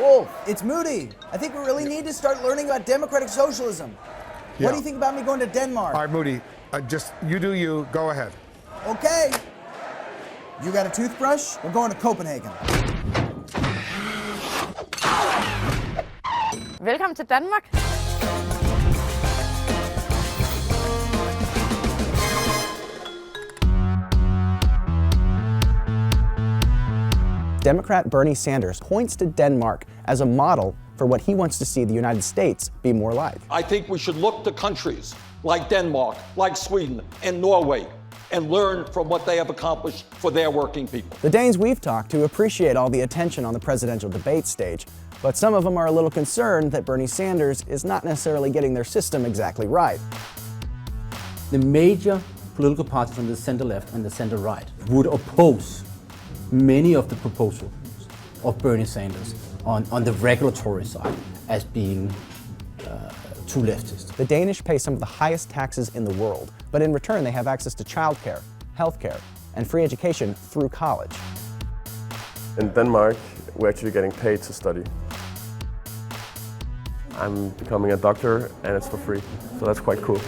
Wolf, it's Moody. I think we really need to start learning about democratic socialism. Yeah. What do you think about me going to Denmark? All right, Moody, just you do you. Go ahead. Okay. You got a toothbrush? We're going to Copenhagen. Velkommen til Danmark. Democrat Bernie Sanders points to Denmark as a model for what he wants to see the United States be more like. I think we should look to countries like Denmark, like Sweden, and Norway, and learn from what they have accomplished for their working people. The Danes we've talked to appreciate all the attention on the presidential debate stage, but some of them are a little concerned that Bernie Sanders is not necessarily getting their system exactly right. The major political parties on the center-left and the center-right would oppose many of the proposals of Bernie Sanders on the regulatory side as being too leftist. The Danish pay some of the highest taxes in the world, but in return they have access to childcare, healthcare, and free education through college. In Denmark, we're actually getting paid to study. I'm becoming a doctor and it's for free, so that's quite cool.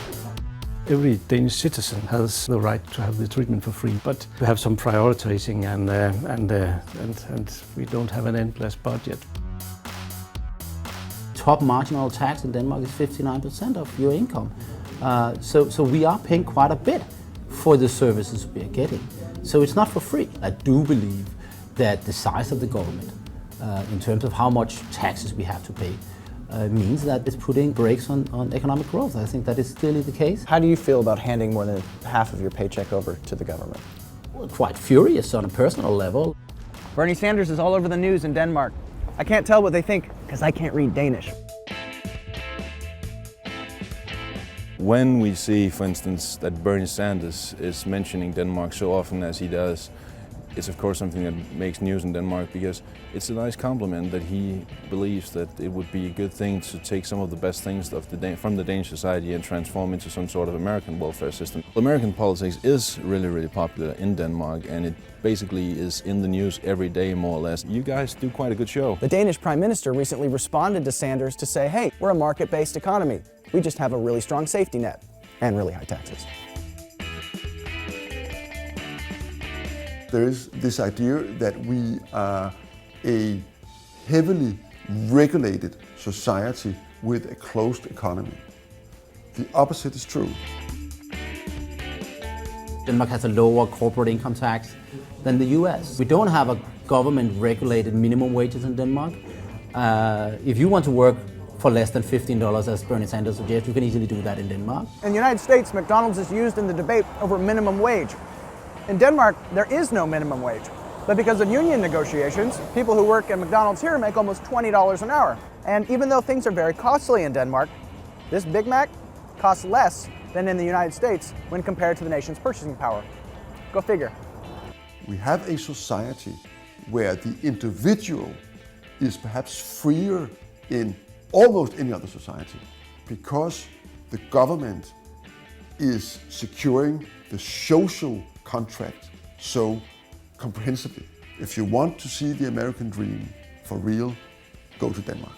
Every Danish citizen has the right to have the treatment for free, but we have some prioritizing and we don't have an endless budget. Top marginal tax in Denmark is 59% of your income. So we are paying quite a bit for the services we are getting. So it's not for free. I do believe that the size of the government, in terms of how much taxes we have to pay, means that it's putting brakes on economic growth. I think that is clearly the case. How do you feel about handing more than half of your paycheck over to the government? Well, quite furious on a personal level. Bernie Sanders is all over the news in Denmark. I can't tell what they think because I can't read Danish. When we see, for instance, that Bernie Sanders is mentioning Denmark so often as he does, it's of course something that makes news in Denmark because it's a nice compliment that he believes that it would be a good thing to take some of the best things from the Danish society and transform into some sort of American welfare system. American politics is really, really popular in Denmark, and it basically is in the news every day, more or less. You guys do quite a good show. The Danish Prime Minister recently responded to Sanders to say, hey, we're a market-based economy. We just have a really strong safety net and really high taxes. There is this idea that we are a heavily regulated society with a closed economy. The opposite is true. Denmark has a lower corporate income tax than the US. We don't have a government-regulated minimum wages in Denmark. If you want to work for less than $15, as Bernie Sanders suggests, you can easily do that in Denmark. In the United States, McDonald's is used in the debate over minimum wage. In Denmark, there is no minimum wage. But because of union negotiations, people who work at McDonald's here make almost $20 an hour. And even though things are very costly in Denmark, this Big Mac costs less than in the United States when compared to the nation's purchasing power. Go figure. We have a society where the individual is perhaps freer in almost any other society because the government is securing the social contract so comprehensively. If you want to see the American dream for real, go to Denmark.